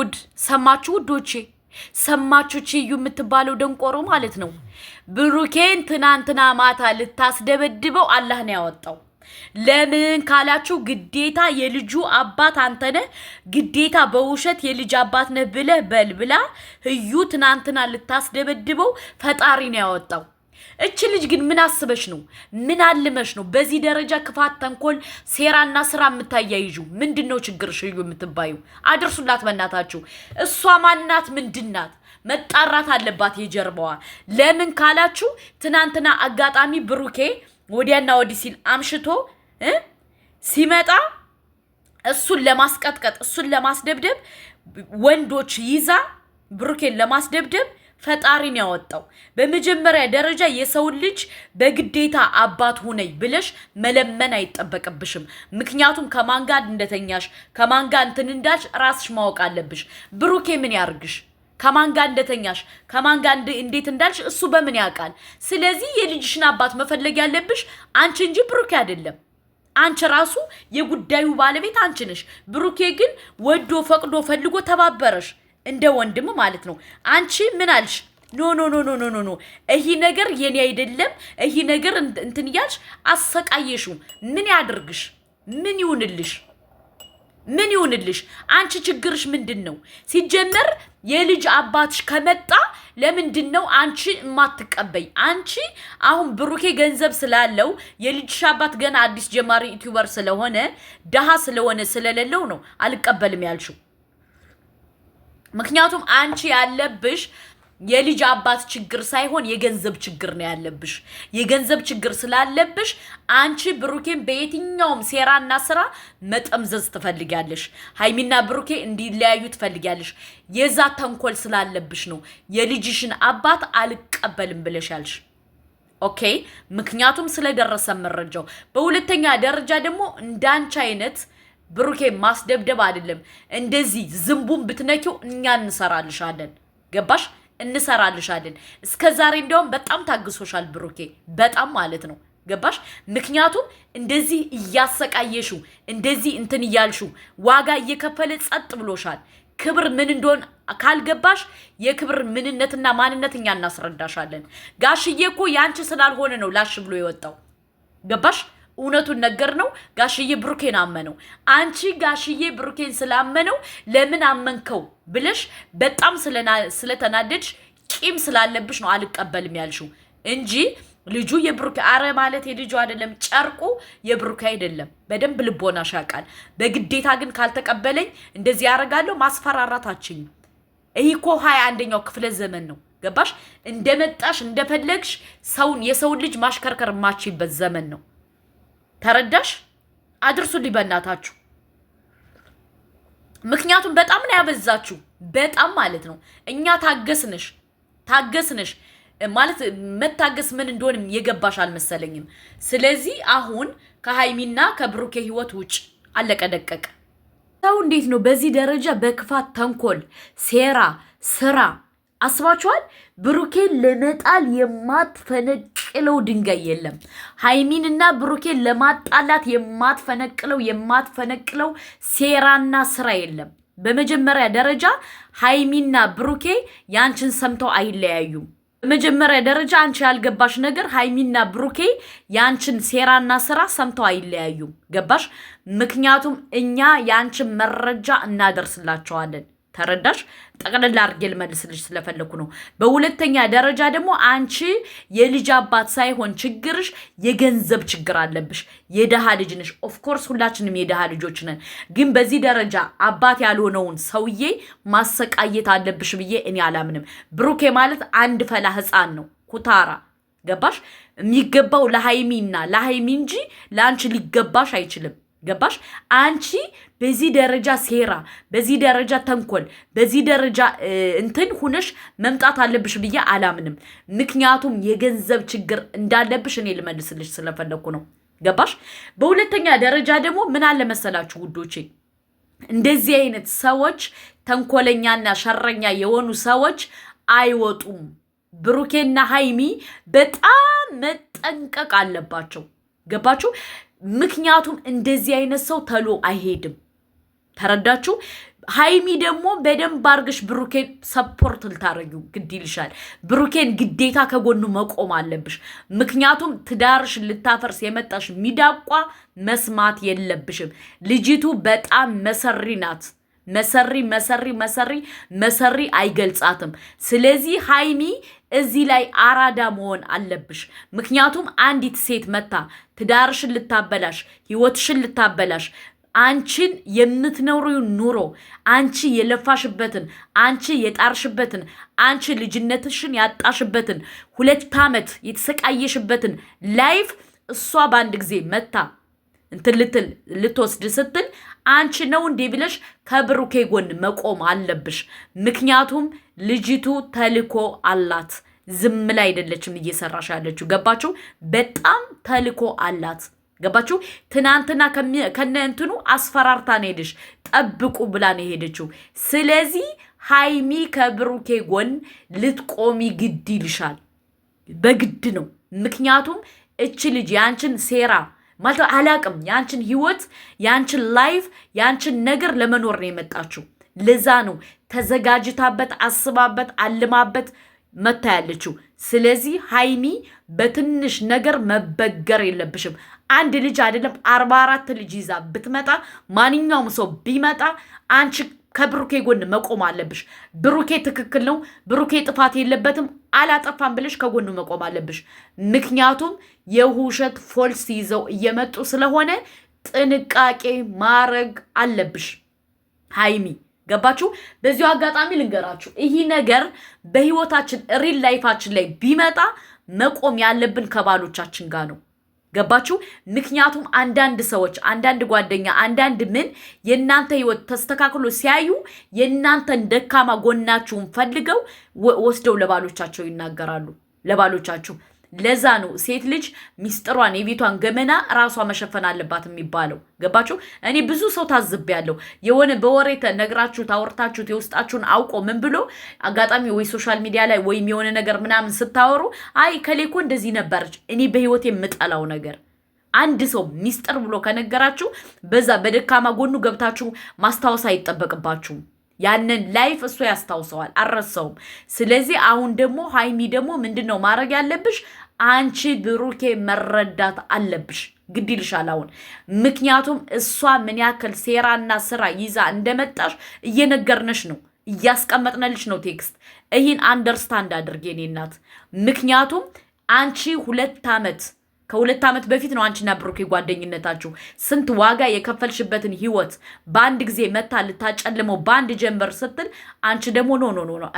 ጉድ ሰማችሁ ውዶቼ? ሰማችሁ ቺዩ የምትባለው ደንቆሮ ማለት ነው። ብሩኬን ትናንትና ማታ ልታስደበድበው አላህ ነው ያወጣው። ለምን ካላችሁ ግዴታ የልጁ አባት አንተነ ግዴታ በውሸት የልጅ አባት ነህ ብለህ በልብላ ህዩ ትናንትና ልታስደበድበው ፈጣሪ ነው ያወጣው። እቺ ልጅ ግን ምን አስበሽ ነው? ምን አልመሽ ነው በዚህ ደረጃ ክፋት፣ ተንኮል፣ ሴራና ስራ የምታያይዡ? ምንድነው ችግርሽ? እዩ የምትባዩ አድርሱላት በእናታችሁ። እሷ ማናት? ምንድናት? መጣራት አለባት የጀርባዋ። ለምን ካላችሁ ትናንትና አጋጣሚ ብሩኬ ወዲያና ወዲህ ሲል አምሽቶ ሲመጣ እሱን ለማስቀጥቀጥ እሱን ለማስደብደብ ወንዶች ይዛ ብሩኬን ለማስደብደብ ፈጣሪን ያወጣው። በመጀመሪያ ደረጃ የሰው ልጅ በግዴታ አባት ሆነኝ ብለሽ መለመን አይጠበቅብሽም። ምክንያቱም ከማን ጋር እንደተኛሽ ከማን ጋር እንትን እንዳልሽ ራስሽ ማወቅ አለብሽ። ብሩኬ ምን ያርግሽ? ከማን ጋር እንደተኛሽ ከማን ጋር እንዴት እንዳልሽ እሱ በምን ያውቃል? ስለዚህ የልጅሽን አባት መፈለግ ያለብሽ አንቺ እንጂ ብሩኬ አይደለም። አንቺ ራሱ የጉዳዩ ባለቤት አንቺ ነሽ። ብሩኬ ግን ወዶ ፈቅዶ ፈልጎ ተባበረሽ እንደ ወንድም ማለት ነው። አንቺ ምን አልሽ? ኖ ኖ ኖ ኖ ኖ ኖ ይሄ ነገር የኔ አይደለም፣ ይሄ ነገር እንትን ያልሽ አሰቃየሹ። ምን ያድርግሽ? ምን ይሁንልሽ? ምን ይሁንልሽ? አንቺ ችግርሽ ምንድነው? ሲጀመር የልጅ አባትሽ ከመጣ ለምንድነው አንቺ ማትቀበይ? አንቺ አሁን ብሩኬ ገንዘብ ስላለው የልጅሽ አባት ገና አዲስ ጀማሪ ዩቲዩበር ስለሆነ ደሃ ስለሆነ ስለሌለው ነው አልቀበልም ያልሽው። ምክንያቱም አንቺ ያለብሽ የልጅ አባት ችግር ሳይሆን የገንዘብ ችግር ነው ያለብሽ። የገንዘብ ችግር ስላለብሽ አንቺ ብሩኬን በየትኛውም ሴራና ስራ መጠምዘዝ ትፈልጊያለሽ። ሃይሚና ብሩኬ እንዲለያዩ ትፈልጊያለሽ። የዛ ተንኮል ስላለብሽ ነው የልጅሽን አባት አልቀበልም ብለሻልሽ። ኦኬ፣ ምክንያቱም ስለደረሰ መረጃው። በሁለተኛ ደረጃ ደግሞ እንዳንቺ አይነት ብሩኬ ማስደብደብ አይደለም እንደዚህ ዝምቡን ብትነኪው እኛ እንሰራልሻለን። ገባሽ? እንሰራልሻለን። እስከዛሬ እንደውም በጣም ታግሶሻል ብሩኬ፣ በጣም ማለት ነው። ገባሽ? ምክንያቱም እንደዚህ እያሰቃየሹ እንደዚህ እንትን እያልሹ ዋጋ እየከፈለ ጸጥ ብሎሻል። ክብር ምን እንደሆነ ካልገባሽ የክብር ምንነትና ማንነት እኛ እናስረዳሻለን። ጋሽዬ እኮ ያንቺ ስላልሆነ ነው ላሽ ብሎ የወጣው። ገባሽ? እውነቱን ነገር ነው። ጋሽዬ ብሩኬን አመነው። አንቺ ጋሽዬ ብሩኬን ስላመነው ለምን አመንከው ብለሽ በጣም ስለተናደድሽ ቂም ስላለብሽ ነው አልቀበልም ያልሽው እንጂ ልጁ የብሩኬ አረ ማለት የልጁ አይደለም፣ ጨርቁ የብሩኬ አይደለም። በደንብ ልቦናሽ ያውቃል። በግዴታ ግን ካልተቀበለኝ እንደዚህ ያደርጋለሁ ማስፈራራታችን። ይሄ እኮ 21ኛው ክፍለ ዘመን ነው። ገባሽ? እንደመጣሽ እንደፈለግሽ የሰውን ልጅ ማሽከርከር ማችይበት ዘመን ነው። ተረዳሽ? አድርሱልኝ በእናታችሁ። ምክንያቱም በጣም ነው ያበዛችሁ፣ በጣም ማለት ነው። እኛ ታገስንሽ ማለት መታገስ ምን እንደሆነም የገባሽ አልመሰለኝም። ስለዚህ አሁን ከሃይሚና ከብሩኬ ህይወት ውጭ አለቀ ደቀቀ። ሰው እንዴት ነው በዚህ ደረጃ በክፋት ተንኮል፣ ሴራ፣ ስራ አስባችኋል? ብሩኬን ለመጣል የማትፈነቅለው ድንጋይ የለም። ሃይሚንና ብሩኬን ለማጣላት የማትፈነቅለው ሴራና ስራ የለም። በመጀመሪያ ደረጃ ሃይሚና ብሩኬ ያንቺን ሰምተው አይለያዩም። በመጀመሪያ ደረጃ አንቺ ያልገባሽ ነገር ሃይሚና ብሩኬ ያንቺን ሴራና ስራ ሰምተው አይለያዩም። ገባሽ? ምክንያቱም እኛ ያንቺን መረጃ እናደርስላቸዋለን። ተረዳሽ? ጠቅለል አድርጌ ልመልስልሽ ስለፈለኩ ነው። በሁለተኛ ደረጃ ደግሞ አንቺ የልጅ አባት ሳይሆን ችግርሽ የገንዘብ ችግር አለብሽ። የደሃ ልጅ ነሽ። ኦፍ ኮርስ ሁላችንም የደሃ ልጆች ነን። ግን በዚህ ደረጃ አባት ያልሆነውን ሰውዬ ማሰቃየት አለብሽ ብዬ እኔ አላምንም። ብሩኬ ማለት አንድ ፈላ ህፃን ነው፣ ኩታራ። ገባሽ? የሚገባው ለሃይሚ እንጂ ለአንቺ ሊገባሽ አይችልም። ገባሽ? አንቺ በዚህ ደረጃ ሴራ፣ በዚህ ደረጃ ተንኮል፣ በዚህ ደረጃ እንትን ሁነሽ መምጣት አለብሽ ብዬ አላምንም። ምክንያቱም የገንዘብ ችግር እንዳለብሽ እኔ ልመልስልሽ ስለፈለኩ ነው። ገባሽ? በሁለተኛ ደረጃ ደግሞ ምን አለ መሰላችሁ ውዶቼ፣ እንደዚህ አይነት ሰዎች ተንኮለኛና ሸረኛ የሆኑ ሰዎች አይወጡም። ብሩኬና ሃይሚ በጣም መጠንቀቅ አለባቸው። ገባችሁ? ምክንያቱም እንደዚህ አይነት ሰው ተሎ አይሄድም። ተረዳችሁ? ሃይሚ ደግሞ በደንብ አርግሽ ብሩኬን ሰፖርት ልታረጊው ግድ ይልሻል። ብሩኬን ግዴታ ከጎኑ መቆም አለብሽ። ምክንያቱም ትዳርሽ ልታፈርስ የመጣሽ ሚዳቋ መስማት የለብሽም። ልጅቱ በጣም መሰሪ ናት። መሰሪ አይገልጻትም። ስለዚህ ሃይሚ እዚህ ላይ አራዳ መሆን አለብሽ። ምክንያቱም አንዲት ሴት መታ ትዳርሽን ልታበላሽ፣ ህይወትሽን ልታበላሽ፣ አንቺን የምትኖሪው ኑሮ አንቺ የለፋሽበትን አንቺ የጣርሽበትን አንቺ ልጅነትሽን ያጣሽበትን 2 ዓመት የተሰቃየሽበትን ላይፍ እሷ በአንድ ጊዜ መታ እንትን ልትወስድ ስትል አንቺ ነው እንዴ ብለሽ ከብሩኬ ጎን መቆም አለብሽ። ምክንያቱም ልጅቱ ተልኮ አላት። ዝም ላይ አይደለችም እየሰራሽ ያለችው። ገባችሁ? በጣም ተልኮ አላት። ገባችሁ? ትናንትና ከነ እንትኑ አስፈራርታ ነው ሄደሽ ጠብቁ ብላ ነው ሄደችው። ስለዚህ ሃይሚ ከብሩኬ ጎን ልትቆሚ ግድ ይልሻል። በግድ ነው። ምክንያቱም እች ልጅ ያንቺን ሴራ ማለት አላቅም፣ ያንቺን ህይወት፣ ያንቺን ላይፍ፣ ያንቺን ነገር ለመኖር ነው የመጣችው። ለዛ ነው ተዘጋጅታበት አስባበት አልማበት መታ ያለችው። ስለዚህ ሃይሚ በትንሽ ነገር መበገር የለብሽም። አንድ ልጅ አይደለም 44 ልጅ ይዛ ብትመጣ ማንኛውም ሰው ቢመጣ አንቺ ከብሩኬ ጎን መቆም አለብሽ። ብሩኬ ትክክል ነው፣ ብሩኬ ጥፋት የለበትም፣ አላጠፋም ብለሽ ከጎኑ መቆም አለብሽ። ምክንያቱም የውሸት ፎልስ ይዘው እየመጡ ስለሆነ ጥንቃቄ ማድረግ አለብሽ ሃይሚ። ገባችሁ? በዚሁ አጋጣሚ ልንገራችሁ፣ ይህ ነገር በህይወታችን ሪል ላይፋችን ላይ ቢመጣ መቆም ያለብን ከባሎቻችን ጋር ነው። ገባችሁ? ምክንያቱም አንዳንድ ሰዎች፣ አንዳንድ ጓደኛ፣ አንዳንድ ምን የእናንተ ህይወት ተስተካክሎ ሲያዩ የእናንተን ደካማ ጎናችሁን ፈልገው ወስደው ለባሎቻቸው ይናገራሉ። ለባሎቻችሁ ለዛ ነው ሴት ልጅ ሚስጥሯን የቤቷን ገመና ራሷ መሸፈን አለባት የሚባለው። ገባችሁ? እኔ ብዙ ሰው ታዝቤያለሁ። የሆነ በወሬ ነግራችሁ ታወርታችሁት የውስጣችሁን አውቆ ምን ብሎ አጋጣሚ ወይ ሶሻል ሚዲያ ላይ ወይም የሆነ ነገር ምናምን ስታወሩ አይ ከሌኮ እንደዚህ ነበረች። እኔ በህይወት የምጠላው ነገር አንድ ሰው ሚስጥር ብሎ ከነገራችሁ በዛ በደካማ ጎኑ ገብታችሁ ማስታወስ አይጠበቅባችሁም። ያንን ላይፍ እሱ ያስታውሰዋል፣ አረሰውም። ስለዚህ አሁን ደግሞ ሃይሚ ደግሞ ምንድነው ማድረግ ያለብሽ? አንቺ ብሩኬ መረዳት አለብሽ፣ ግድ ይልሻል አሁን። ምክንያቱም እሷ ምን ያክል ሴራና ስራ ይዛ እንደመጣሽ እየነገርነሽ ነው፣ እያስቀመጥነልሽ ነው ቴክስት። ይህን አንደርስታንድ አድርጌ እኔ እናት። ምክንያቱም አንቺ 2 ዓመት ከ2 ዓመት በፊት ነው አንቺና ብሩኬ ጓደኝነታችሁ። ስንት ዋጋ የከፈልሽበትን ህይወት በአንድ ጊዜ መታ ልታጨልመው በአንድ ጀንበር ስትል አንቺ ደግሞ ኖ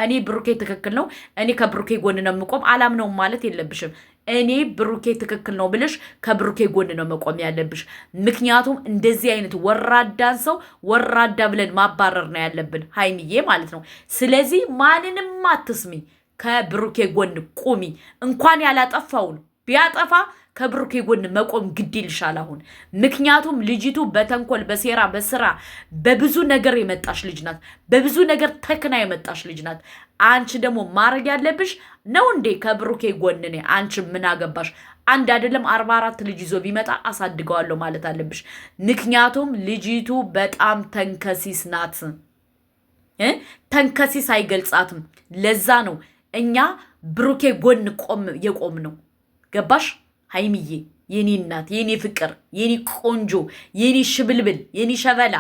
እኔ ብሩኬ ትክክል ነው፣ እኔ ከብሩኬ ጎን ነው የምቆም አላምነውም ማለት የለብሽም። እኔ ብሩኬ ትክክል ነው ብለሽ ከብሩኬ ጎን ነው መቆም ያለብሽ። ምክንያቱም እንደዚህ አይነት ወራዳን ሰው ወራዳ ብለን ማባረር ነው ያለብን ሃይሚዬ ማለት ነው። ስለዚህ ማንንም አትስሚ፣ ከብሩኬ ጎን ቁሚ። እንኳን ያላጠፋውን ቢያጠፋ ከብሩኬ ጎን መቆም ግድ ይልሻል አሁን። ምክንያቱም ልጅቱ በተንኮል በሴራ በስራ በብዙ ነገር የመጣሽ ልጅ ናት። በብዙ ነገር ተክና የመጣሽ ልጅ ናት። አንቺ ደግሞ ማድረግ ያለብሽ ነው እንዴ ከብሩኬ ጎን ነኝ። አንቺ ምን አገባሽ? አንድ አይደለም 44 ልጅ ይዞ ቢመጣ አሳድገዋለሁ ማለት አለብሽ። ምክንያቱም ልጅቱ በጣም ተንከሲስ ናት። ተንከሲስ አይገልጻትም። ለዛ ነው እኛ ብሩኬ ጎን የቆም ነው። ገባሽ ሃይሚዬ? የኔ እናት፣ የኔ ፍቅር፣ የኔ ቆንጆ፣ የኔ ሽብልብል፣ የኔ ሸበላ።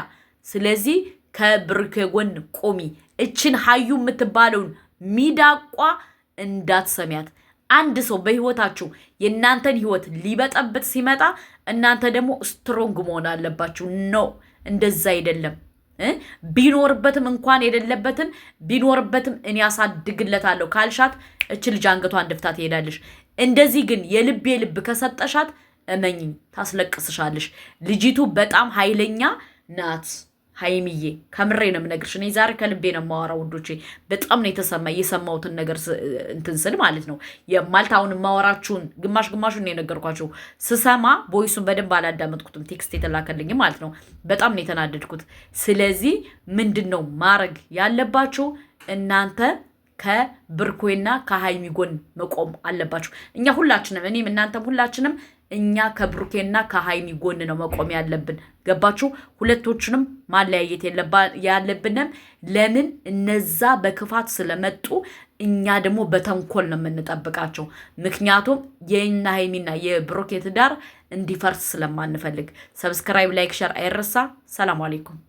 ስለዚህ ከብሩኬ ጎን ቆሚ። እችን ሀዩ የምትባለውን ሚዳቋ እንዳትሰሚያት። አንድ ሰው በህይወታችሁ የእናንተን ህይወት ሊበጠብጥ ሲመጣ እናንተ ደግሞ ስትሮንግ መሆን አለባችሁ። ኖ እንደዛ አይደለም። ቢኖርበትም እንኳን የሌለበትን ቢኖርበትም እኔ ያሳድግለታለሁ ካልሻት እች ልጅ አንገቷን ደፍታ ትሄዳለሽ። እንደዚህ ግን የልብ ከሰጠሻት እመኝኝ ታስለቅስሻለሽ። ልጅቱ በጣም ኃይለኛ ናት ሃይሚዬ፣ ከምሬ ነው የምነግርሽ። እኔ ዛሬ ከልቤ ነው የማወራው ውዶቼ። በጣም ነው የተሰማኝ የሰማሁትን ነገር እንትን ስል ማለት ነው። የማልት አሁን የማወራችሁን ግማሹን ነው የነገርኳችሁ። ስሰማ ቦይሱን በደንብ አላዳመጥኩትም፣ ቴክስት የተላከልኝ ማለት ነው። በጣም ነው የተናደድኩት። ስለዚህ ምንድን ነው ማድረግ ያለባችሁ እናንተ? ከብሩኬና ከሃይሚ ጎን መቆም አለባችሁ። እኛ ሁላችንም፣ እኔም እናንተም ሁላችንም እኛ ከብሩኬና ከሃይሚ ጎን ነው መቆም ያለብን። ገባችሁ? ሁለቶችንም ማለያየት ያለብንም ለምን እነዛ በክፋት ስለመጡ እኛ ደግሞ በተንኮል ነው የምንጠብቃቸው። ምክንያቱም የእና ሃይሚና የብሩኬ ትዳር እንዲፈርስ ስለማንፈልግ። ሰብስክራይብ፣ ላይክ፣ ሸር አይረሳ። ሰላም አለይኩም።